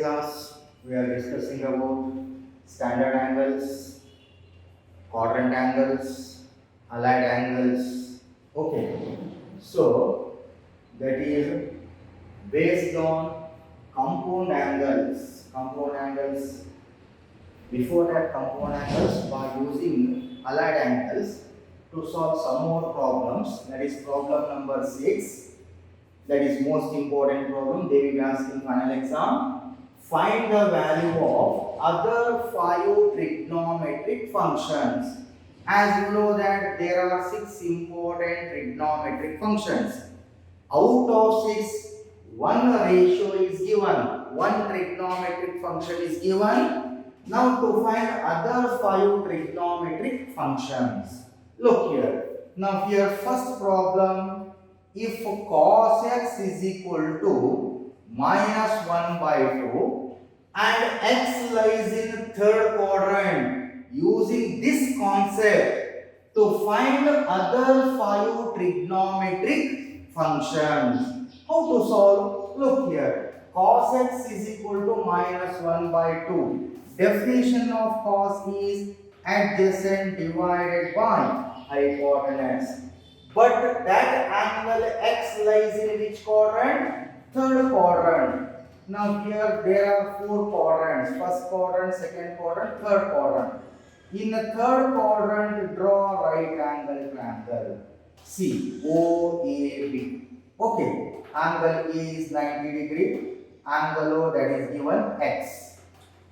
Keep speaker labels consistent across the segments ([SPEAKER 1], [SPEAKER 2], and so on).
[SPEAKER 1] class we are discussing about standard angles, quadrant angles, allied angles. Okay, so that is based on compound angles. Compound angles. Before that, compound angles by using allied angles to solve some more problems. That is problem number 6. That is most important problem. They will be asking final exam. Find the value of other 5 trigonometric functions. As you know that there are 6 important trigonometric functions. Out of 6, one ratio is given. One trigonometric function is given. Now to find other 5 trigonometric functions. Look here. Now here first problem. If cos x is equal to minus 1 by 2 and x lies in third quadrant, using this concept to find other 5 trigonometric functions. How to solve? Look here. Cos x is equal to minus 1 by 2. Definition of cos is adjacent divided by hypotenuse. But that angle x lies in which quadrant? Third quadrant. Now here there are 4 quadrants. First quadrant, second quadrant, third quadrant. In the third quadrant, draw right angle triangle. See, OAB. Okay, angle A is 90 degree. Angle O, that is given x.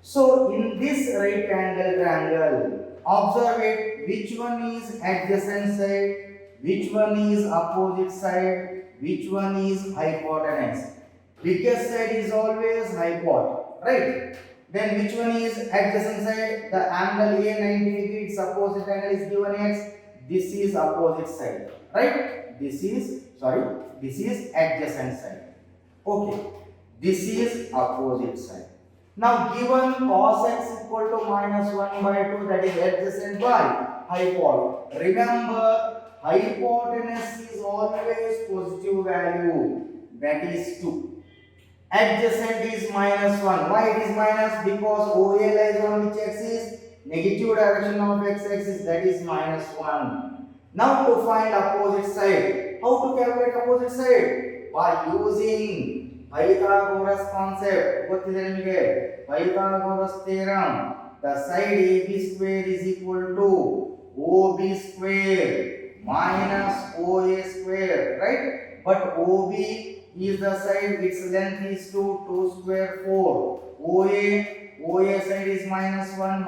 [SPEAKER 1] So in this right angle triangle, observe it. Which one is adjacent side? Which one is opposite side? Which one is hypotenuse? Biggest side is always hypotenuse, right? Then which one is adjacent side? The angle A 90 degree, its opposite angle is given x. This is opposite side, right? This is adjacent side. Okay, this is opposite side. Now given cos x equal to minus 1 by 2, that is adjacent by hypotenuse. Remember, hypotenuse is always positive value, that is 2. Adjacent is minus 1. Why it is minus? Because OA lies on which axis? Negative direction of x-axis, that is minus 1. Now to find opposite side. How to calculate opposite side? By using Pythagoras concept. Pythagoras theorem. The side AB square is equal to OB square minus OA square, right? But OB is the side, its length is 2 square 4. OA side is minus 1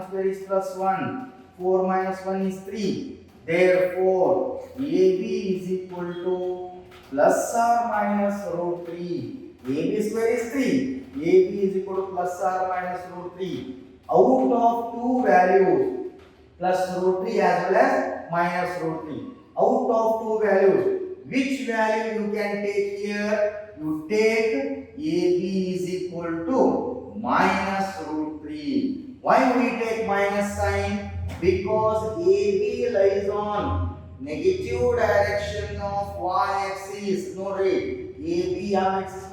[SPEAKER 1] square is plus 1. 4 minus 1 is 3. Therefore, AB is equal to plus or minus root 3. AB square is 3. AB is equal to plus or minus root 3. Out of two values, plus root 3 as well as minus root 3. Out of two values, which value you can take here? You take AB is equal to minus root 3. Why we take minus sign? Because AB lies on negative direction of y-axis. No rate. AB axis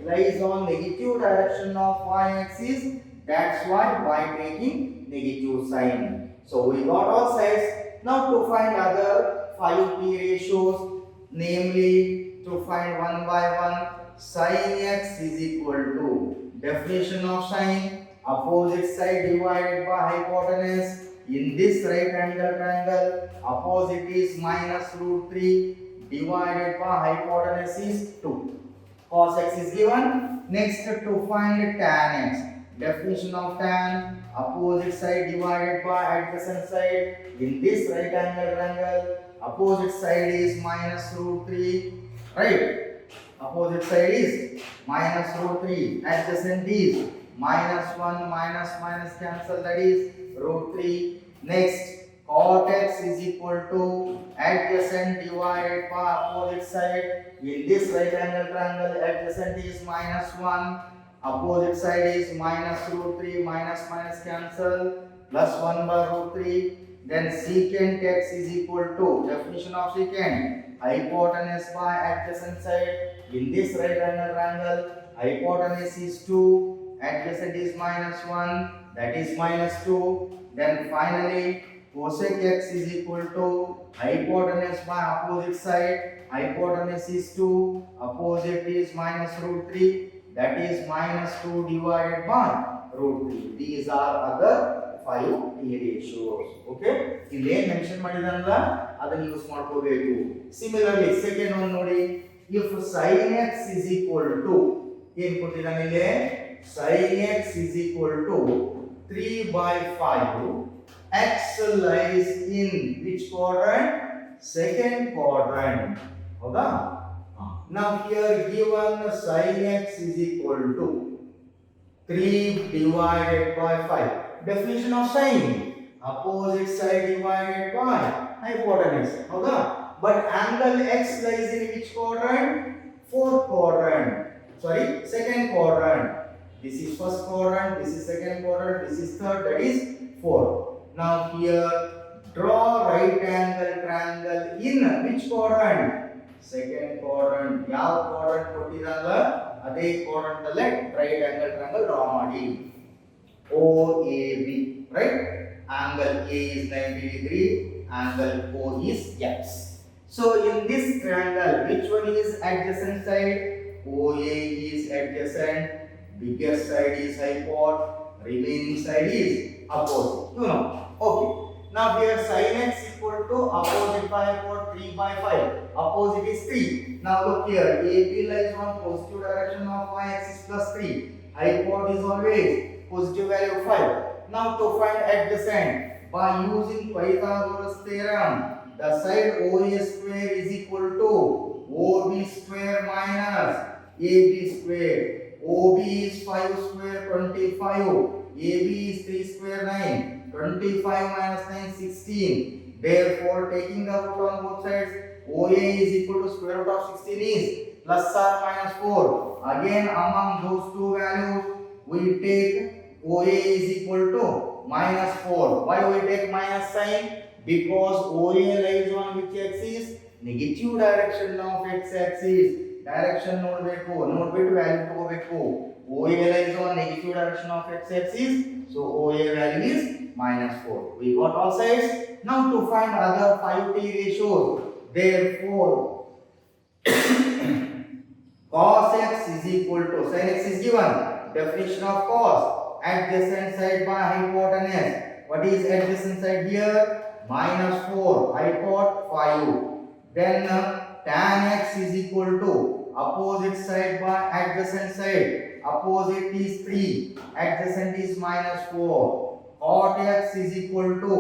[SPEAKER 1] lies on negative direction of y-axis. That's why by taking negative sign. So we got all sides. Now to find other 5 p ratios, namely to find one by one, sin x is equal to, definition of sin, opposite side divided by hypotenuse. In this right angle triangle, opposite is minus root 3 divided by hypotenuse is 2. Cos x is given. Next to find tan x. Definition of tan, opposite side divided by adjacent side. In this right angle triangle, opposite side is minus root 3, right? Opposite side is minus root 3. Adjacent is minus 1, minus cancel, that is root 3. Next, cot x is equal to adjacent divided by opposite side. In this right angle triangle, adjacent is minus 1. Opposite side is minus root 3, minus cancel, plus 1 by root 3. Then secant x is equal to, definition of secant, hypotenuse by adjacent side. In this right angle triangle, hypotenuse is 2, adjacent is minus 1, that is minus 2. Then finally cosec x is equal to hypotenuse by opposite side, hypotenuse is 2, opposite is minus root 3, that is minus 2 divided by root 3. These are other 5 T ratios. Okay, ಇಲ್ಲಿ ಏನು mention ಮಾಡಿದಾನಲ್ಲ ಅದನ್ನ use ಮಾಡ್ಕೋಬೇಕು. Similarly second one ನೋಡಿ, if sin x is equal to ಏನು ಕೊಟ್ಟಿದ್ದಾನೆ ಇಲ್ಲಿ, sin x is equal to 3/5, x lies in which quadrant? Second quadrant. ಹೌದಾ? Now here given sin x is equal to 3 divided by 5. Definition of sin: opposite side divided by hypotenuse. ಹೌದಾ? But angle x lies in which quadrant? Fourth quadrant. Sorry, second quadrant. This is first quadrant, this is second quadrant, this is third, that is fourth. Now here draw right angle triangle in which quadrant? Second quadrant. ಯಾವ quadrant ಕೊಟ್ಟಿರಲ್ಲ ಅದೇ quadrant ಅಲ್ಲೇ right angle triangle draw ಮಾಡಿ. OAB, right? Angle A is 90 degree, angle O is x. So in this triangle, which one is adjacent side? OA is adjacent, biggest side is hypot, remaining side is opposite. You know. Okay. Now here sin x equal to opposite by hypot 3/5. Opposite is 3. Now look here, AB lies on positive direction of y-axis plus 3. Hypot is always positive value of 5. Now to find adjacent by using Pythagoras theorem, the side OA square is equal to OB square minus AB square. OB is 5 square 25, AB is 3 square 9, 25 minus 9 16. Therefore taking the root on both sides, OA is equal to square root of 16 is plus or minus 4. Again among those two values we take OA is equal to minus 4. Why we take minus sign? Because OA lies on which axis? Negative direction of x axis. Direction ನೋಡಬೇಕು, ನೋಡ್ಬಿಟ್ಟು value ತಗೋಬೇಕು. OA lies on negative direction of x axis, so OA value is minus 4. We got all sides. Now to find other 5 T ratios, therefore cos x is equal to, sin x is given, definition of cos, adjacent side by hypotenuse. What is adjacent side here? Minus 4, hypot 5. Then tan x is equal to opposite side by adjacent side. Opposite is 3, adjacent is minus 4. Cot x is equal to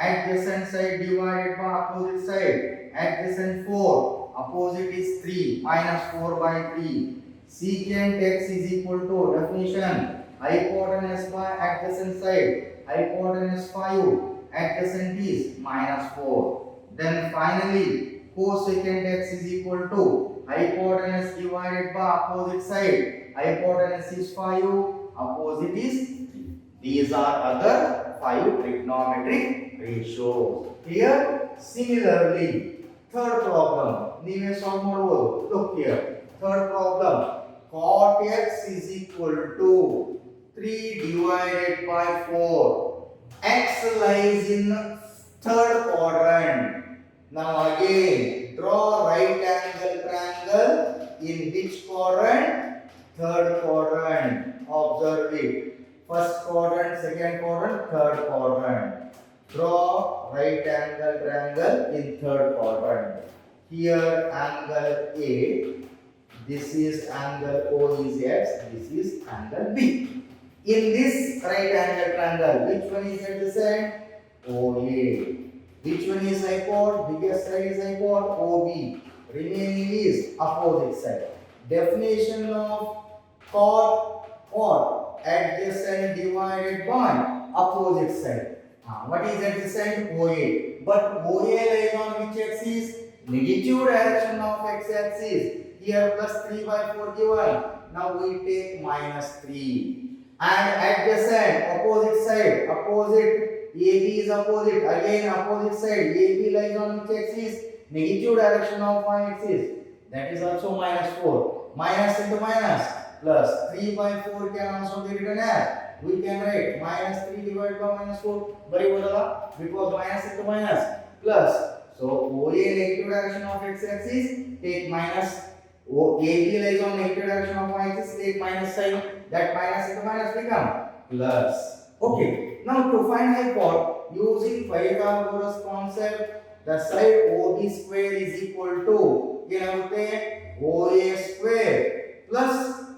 [SPEAKER 1] adjacent side divided by opposite side. Adjacent 4, opposite is 3, minus 4 by 3. Secant x is equal to, definition, hypotenuse by adjacent side. Hypotenuse 5, adjacent is minus 4. Then finally cosecant x is equal to hypotenuse divided by opposite side. Hypotenuse is 5, opposite is 3. These are other 5 trigonometric ratios. Here similarly third problem ನೀವೇ solve ಮಾಡಬಹುದು. Look here, third problem, cot x is equal to 3 divided by 4. X lies in third quadrant. Now again draw right angle triangle in which quadrant? Third quadrant. Observe it. First quadrant, second quadrant, third quadrant. Draw right angle triangle in third quadrant. Here angle A, this is angle O is X, this is angle B. In this right angle triangle, which one is adjacent? OA. Which one is hypot? Biggest side is hypot, OB. Remaining is opposite side. Definition of cot, adjacent divided by opposite side. What is adjacent? OA. But OA lies on which axis? Negative direction of x axis. Here plus 3/4 given. Now we take minus 3. And adjacent, opposite side, opposite, AB is opposite, again opposite side, AB lies on which axis? Negative direction of y axis, that is also minus 4. Minus into minus, plus 3 by 4 can also be written as, we can write minus 3 divided by minus 4 baribodala because minus into minus plus, so OA negative direction of x axis take minus, AB lies on negative direction of y axis take minus sign, that minus into minus become plus. Okay, now to find hypot using Pythagoras concept, the side OB square is equal to OA square plus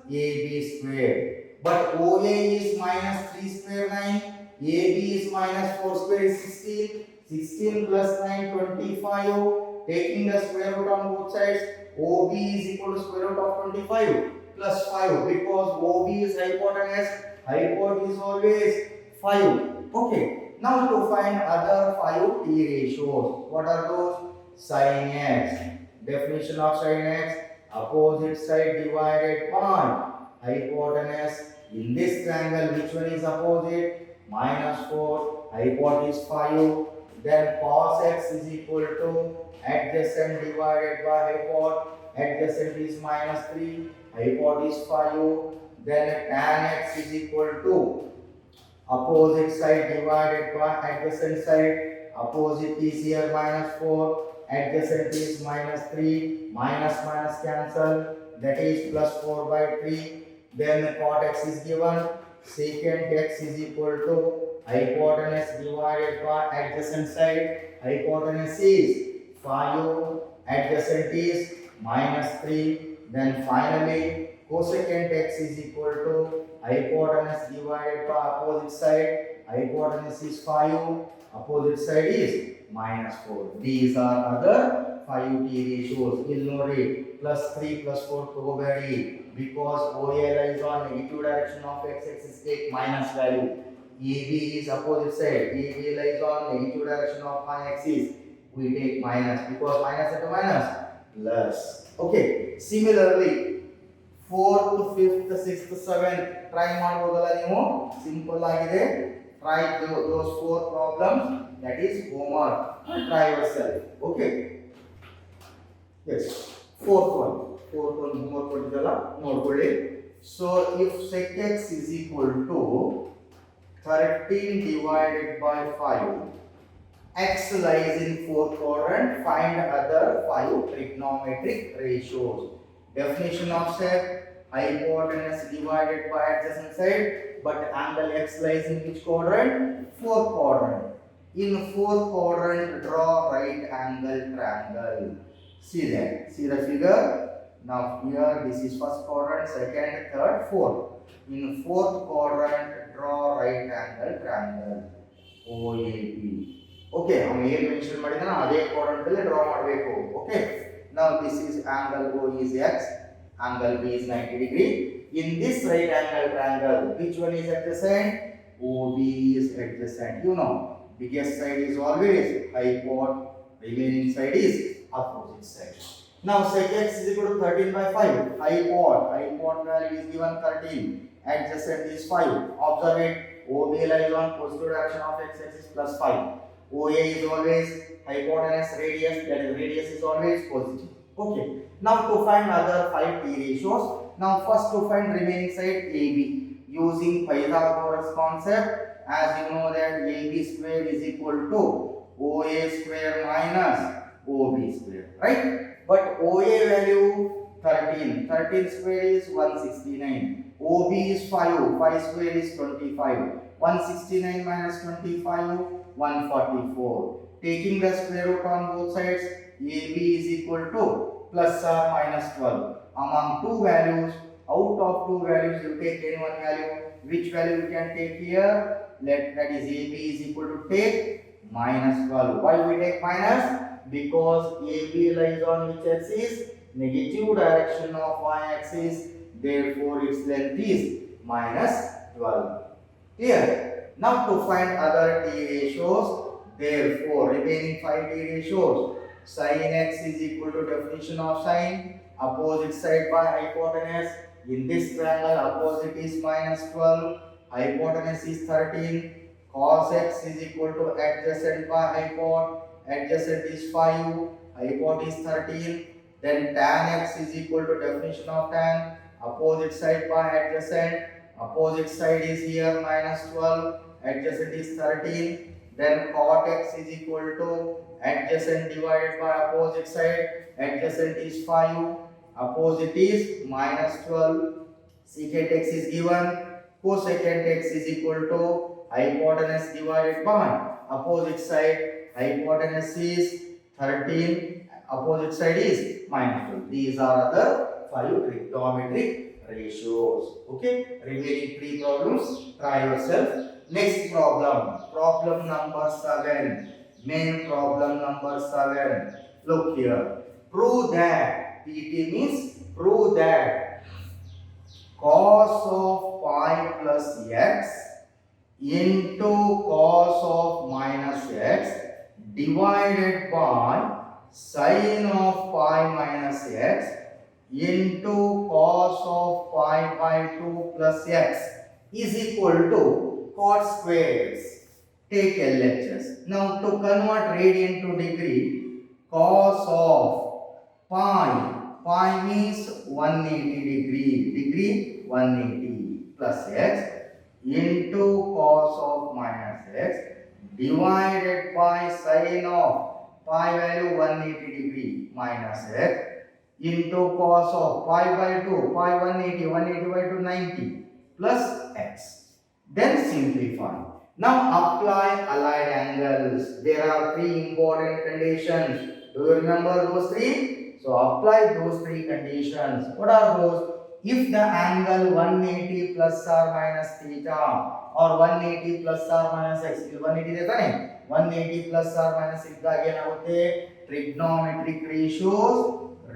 [SPEAKER 1] AB square. But OA is minus 3 square 9, AB is minus 4 square is 16. 16 plus 9 25. Taking the square root on both sides, OB is equal to square root of 25 plus 5 because OB is hypotenuse. Hypot is always 5. Okay. Now to find other 5 T ratios. What are those? Sin x. Definition of sin x: opposite side divided by hypotenuse. In this triangle, which one is opposite? Minus 4. Hypot is 5. Then cos x is equal to adjacent divided by hypot. Adjacent is minus 3. Hypot is 5. Then tan x is equal to opposite side divided by adjacent side. Opposite is here minus 4. Adjacent is minus 3. Minus minus cancel. That is plus 4 by 3. Then cot x is given. Secant x is equal to hypotenuse divided by adjacent side. Hypotenuse is 5. Adjacent is minus 3. Then finally cosecant x is equal to hypotenuse divided by opposite side. Hypotenuse is 5. Opposite side is minus 4. These are other 5 T ratios. We'll know it. Plus 3 plus 4 probability. Because OA lies on negative direction of x axis take minus value. AB is opposite side. AB lies on negative direction of y axis. We take minus because minus into minus plus. Okay. Similarly, 4th, 5th, 6th, 7th try ಮಾಡಬಹುದಲ್ಲ ನೀವು simple ಆಗಿದೆ. Try those 4 problems. That is homework. Try yourself. Okay. Yes. Fourth one homework ಕೊಟ್ಟಿದ್ದಲ್ಲ ನೋಡ್ಕೊಳ್ಳಿ. So if sec x is equal to 13 divided by 5, x lies in 4th quadrant, find other 5 trigonometric ratios. Definition of sec: hypotenuse divided by adjacent side, but angle x lies in which quadrant? 4th quadrant. In 4th quadrant, draw right angle triangle. See that. See the figure. Now here this is first quadrant, second, third, fourth. In 4th quadrant, draw right angle triangle OAB. Okay, हम ये mention ಮಾಡಿದನ ಅದೇ quadrant ಅಲ್ಲಿ draw ಮಾಡಬೇಕು. Okay. Now this is angle O is x, angle B is 90 degree. In this right angle triangle, which one is adjacent? OB is adjacent. You know, biggest side is always hypot, remaining side is opposite side. Now sec x is equal to 13 by 5. Hypot value is given 13. Adjacent is 5. Observe it. OB lies on positive direction of x axis plus 5. OA is always hypotenuse radius. That is radius is always positive. Okay. Now to find other 5 T ratios. Now first to find remaining side AB using Pythagoras concept. As you know that AB square is equal to OA square minus OB square, right? But OA value 13. 13 square is 169. OB is 5. 5 square is 25. 169 minus 25, 144. Taking the square root on both sides, AB is equal to plus or minus 12. Among two values, out of two values, you take any one value. Which value you can take here? That is AB is equal to take minus 12. Why we take minus? Because AB lies on which axis? Negative direction of y axis. Therefore, its length is minus 12. Clear? Now to find other T ratios. Therefore, remaining 5 T ratios. Sin x is equal to definition of sin. Opposite side by hypotenuse. In this triangle, opposite is minus 12. Hypotenuse is 13. Cos x is equal to adjacent by hypot. Adjacent is 5, hypot is 13. Then tan x is equal to definition of tan. opposite side by adjacent. Opposite side is here minus 12, adjacent is 13. Then cot x is equal to adjacent divided by opposite side. Adjacent is 5, opposite is minus 12. Secant x is given. Cosecant x is equal to hypotenuse divided by opposite side. Hypotenuse is 13, opposite side is minus 12. These are the 5 trigonometric ratios. Okay, remaining 3 problems, try yourself. Next problem, problem number 7. Main problem number 7. Look here. Prove that, PT means prove that cos of pi plus x into cos of minus x divided by sin of pi minus x into cos of pi by 2 plus x is equal to cot square x. Take LHS. Now to convert radian to degree, cos of pi means 180 degree 180 plus x into cos of minus x divided by sin of pi value 180 degree minus x into cos of pi by 2, pi 180 by 2 90 plus x. Then simplify. Now apply allied angles. There are 3 important conditions. Do you remember those 3? So apply those 3 conditions. What are those? If the angle 180 plus or minus theta or 180 plus or minus x, 180 देता नहीं, 180 plus or minus इतना क्या होते हैं? Trigonometric ratios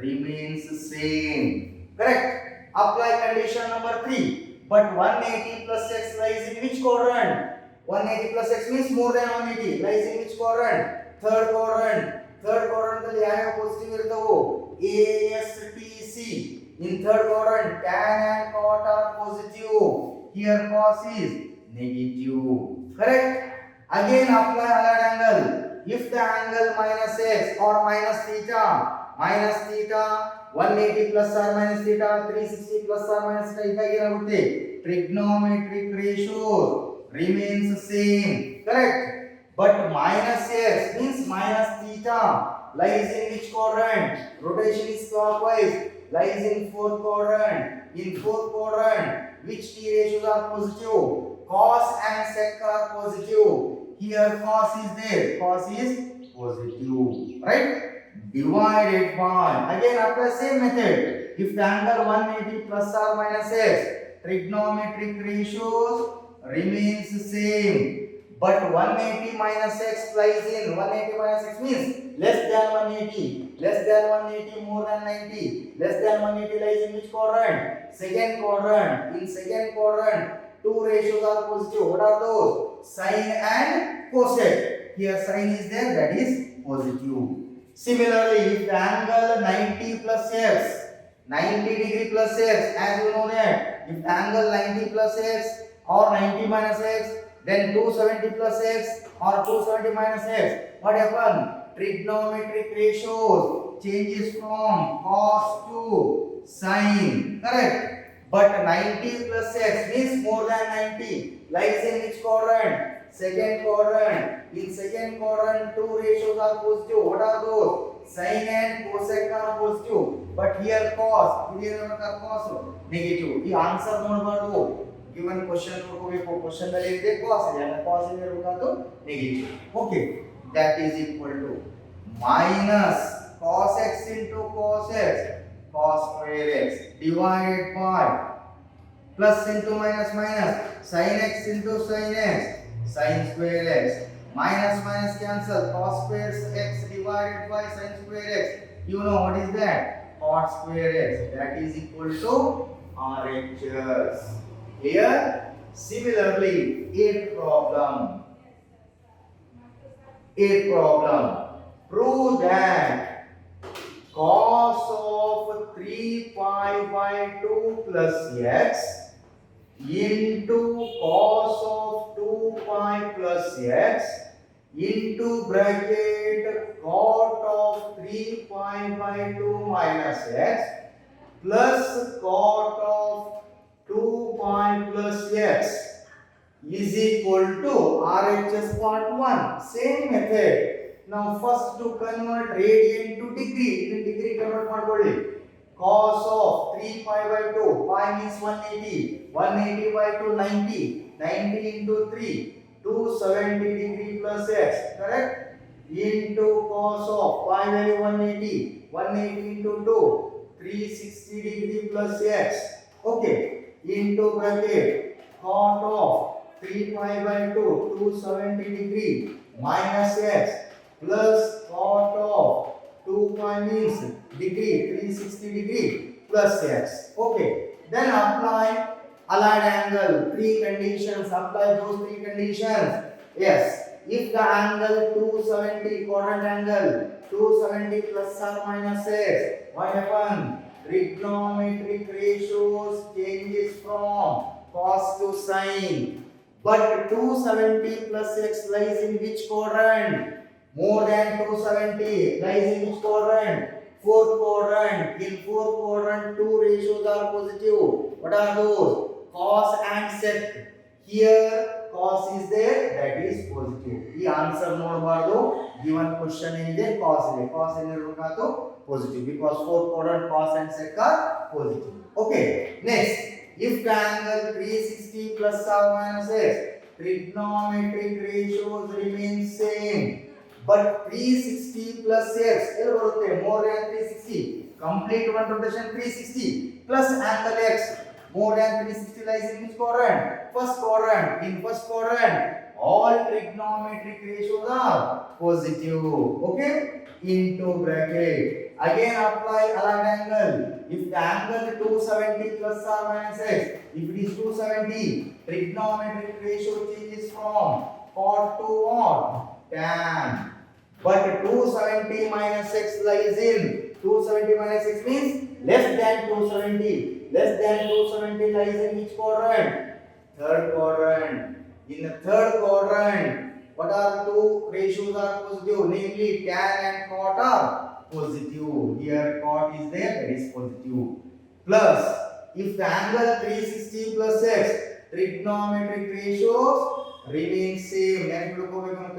[SPEAKER 1] remains same. Correct? Apply condition number 3. But 180 plus x lies in which quadrant? 180 plus x means more than 180. Lies in which quadrant? Third quadrant. Third quadrant ದಲ್ಲಿ ಯಾವ positive ಇರ್ತವೋ? A S T C. In third quadrant, tan and cot are positive. Here cos is negative. Correct? Again apply allied angle. If the angle minus x or minus theta 180 plus or minus theta 360 plus or minus theta ಇದ್ದಾಗ ಏನಾಗುತ್ತೆ? Trigonometric ratios remains same. Correct? But minus x means minus theta lies in which quadrant? Rotation is clockwise. Lies in fourth quadrant. In fourth quadrant, which t ratios are positive? Cos and sec are positive. Here cos is there. Cos is positive. Right? Divided by, again apply same method. If the angle 180 plus or minus x, trigonometric ratios remains same. But 180 minus x lies in, 180 minus x means less than 180, less than 180, more than 90, less than 180 lies in which quadrant? Second quadrant. In second quadrant, 2 ratios are positive. What are those? Sin and cosec. Here sin is there, that is positive. Similarly, if the angle 90 plus x, 90 degree plus x, as you know that, if the angle 90 plus x or 90 minus x, then 270 plus x or 270 minus x, what happen? Trigonometric ratios changes from cos to sin. Correct? But 90 plus x means more than 90 lies in which quadrant? Second quadrant. In second quadrant, 2 ratios are positive. What are those? Sin and cosec are positive. But here cos, here cos negative. The answer ನೋಡಬಾರದು. Given question ನೋಡಬೇಕು. Question ದಲ್ಲಿ ಇದೆ cos ಇದೆ. cos ಇದೆ ಇರಬೇಕಾದ್ದು negative. Okay. That is equal to minus cos x into cos x, cos square x divided by plus into minus sin x into sin x, sin square x, minus cancel, cos square x divided by sin square x. You know what is that? Cot square x. That is equal to RHS. Here, similarly, eighth problem. Prove that cos of 3 pi by 2 plus x into cos of 2 pi plus x into bracket cot of 3 pi by 2 minus x plus cot of 2 pi plus x is equal to RHS part 1. Same method. Now first to convert radian to degree. In degree convert ಮಾಡ್ಕೊಳ್ಳಿ. Cos of 3 pi by 2. Pi means 180. 180 by 2 90. 90 into 3 270 degree plus x. Correct? Into cos of pi value 180. 180 into 2 360 degree plus x. Okay. Into bracket cot of 3 pi by 2 270 degree minus x plus cot of 2 pi means degree 360 degree plus x. Okay, then apply allied angle. Three conditions. Apply those three conditions. Yes, if the angle 270 quadrant angle 270 plus or minus x, what happens? Trigonometric ratios changes from cos to sin. But 270 plus x lies in which quadrant? More than 270 lies in which quadrant? Fourth quadrant. In fourth quadrant, two ratios are positive. What are those? Cos and sec. Here cos is there, that is positive. The answer ನೋಡಬಾರದು. Given question ಏನಿದೆ cos ಇದೆ. Cos ಏನಿರಬೇಕಾತು positive because fourth quadrant cos and sec are positive. Okay. Next, if the angle 360 plus or minus x, trigonometric ratios remain same. But 360 plus x ಎಲ್ಲ ಬರುತ್ತೆ more than 360. Complete one rotation 360 plus angle x more than 360 lies in which quadrant? First quadrant. In first quadrant, all trigonometric ratios are positive. Okay? Into bracket. Again apply allied angle. If the angle 270 plus or minus x, if it is 270, trigonometric ratio changes from cot to what? Tan. But 270 minus x lies in 270 minus x means less than 270. Less than 270 lies in which quadrant? Third quadrant. In the third quadrant, what are two ratios are positive? Namely, tan and cot are positive. Here cot is there, that is positive. Plus, if the angle 360 plus x, trigonometric ratios remain same.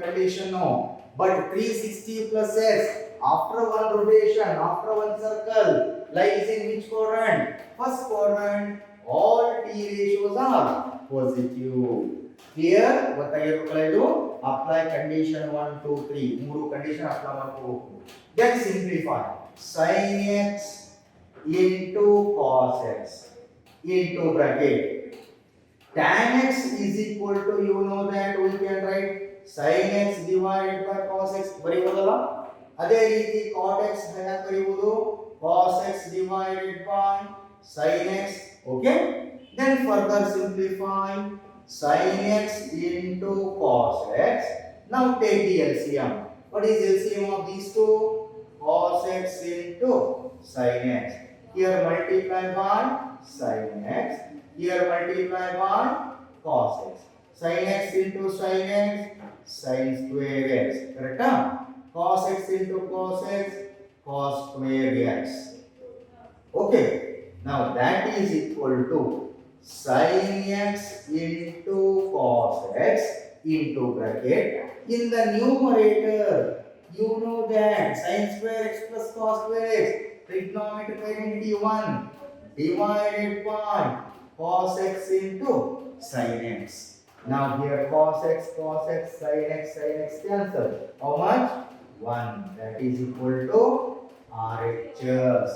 [SPEAKER 1] Condition no. But 360 plus x, after one rotation, after one circle, lies in which quadrant? First quadrant. All t ratios are positive. Clear? ಗೊತ್ತಾಗಿರಬೇಕಲ್ಲ ಇದು. Apply condition 1 2 3 ಮೂರು condition apply ಮಾಡ್ಕೋಬೇಕು. Then simplify. Sin x into cos x into bracket. Tan x is equal to, you know that we can write sin x divided by cos x ಬರೆಯಬಹುದಲ್ಲ. ಅದೇ ರೀತಿ cot x ಹೇಗೆ ಬರೆಯುವುದು? cos x divided by sin x. Okay? Then further simplify sin x into cos x. Now take the LCM. What is LCM of these two? Cos x into sin x. Here multiply by sin x. Here multiply by cos x. Sin x into sin x, sin square x. Correct? Cos x into cos x, cos square x. Okay. Now that is equal to sin x into cos x into bracket. In the numerator, you know that sin square x plus cos square x, trigonometric identity 1 divided by cos x into sin x. Now here cos x, sin x cancel. How much? 1. That is equal to RHS.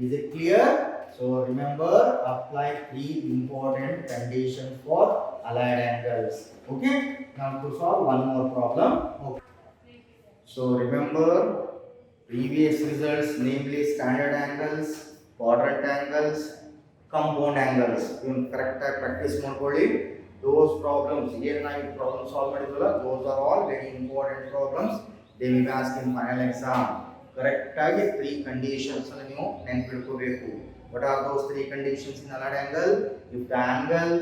[SPEAKER 1] Is it clear? So remember, apply three important conditions for allied angles. Okay? Now to solve one more problem. Okay. So remember previous results, namely standard angles, quadrant angles, compound angles. You correct practice ಮಾಡ್ಕೊಳ್ಳಿ. Those problems, here now problem solve ಮಾಡಿದ್ವಲ್ಲ, those are all very important problems. They will be asked in final exam. Correct ಆಗಿ three conditions ಅನ್ನು ನೀವು ನೆನಪಿಟ್ಕೋಬೇಕು. What are those three conditions in allied angle? If the angle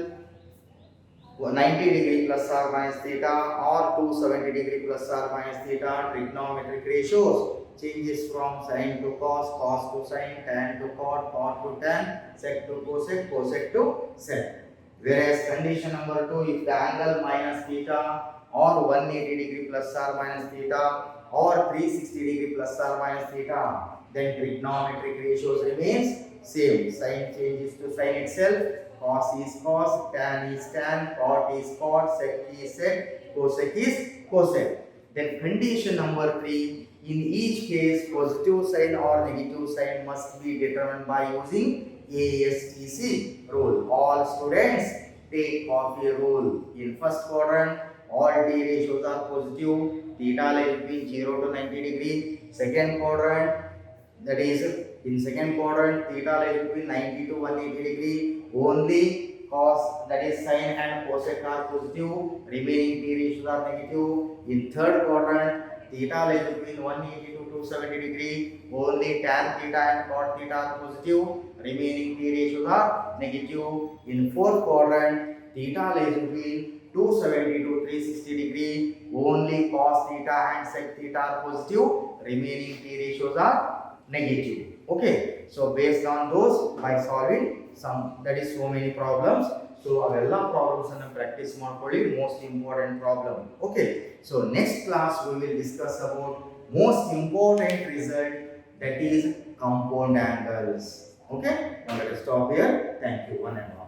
[SPEAKER 1] 90 degree plus or minus theta or 270 degree plus or minus theta, trigonometric ratios changes from sin to cos, cos to sin, tan to cot, cot to tan, sec to cosec, cosec to sec. Whereas condition number 2, if the angle minus theta or 180 degree plus or minus theta or 360 degree plus or minus theta, then trigonometric ratios remains same. Sin changes to sin itself, cos is cos, tan is tan, cot is cot, sec is sec, cosec is cosec. Then condition number 3, in each case positive sign or negative sign must be determined by using ASTC rule. All students take copy rule. In first quadrant, all D ratios are positive, theta lies between 0 to 90 degree. Second quadrant, that is in second quadrant, theta lies between 90 to 180 degree. Only cos, that is sin and cosec are positive, remaining D ratios are negative. In third quadrant, theta lies between 180 to 270 degree. Only tan theta and cot theta are positive, remaining P ratios are negative. In fourth quadrant, theta lies between 270 to 360 degree. Only cos theta and sec theta are positive, remaining P ratios are negative. Okay, so based on those, by solving some, that is so many problems. So avella problems anna practice ಮಾಡ್ಕೊಳ್ಳಿ, most important problem. Okay, so next class we will discuss about most important result, that is compound angles. Okay, now let us stop here. Thank you, one and all.